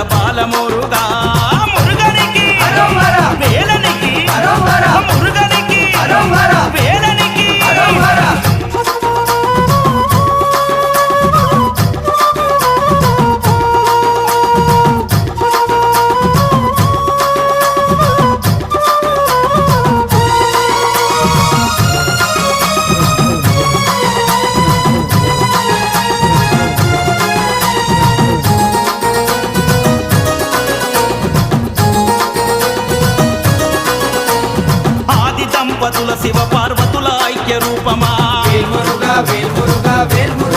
బాలమురుగా మురుగనికి వేలనికి మురుగనికి వేలనికి దంపతుల శివ పార్వతుల ఐక్య రూపమా వేల్మురుగా వేల్మురుగా వేల్మురుగా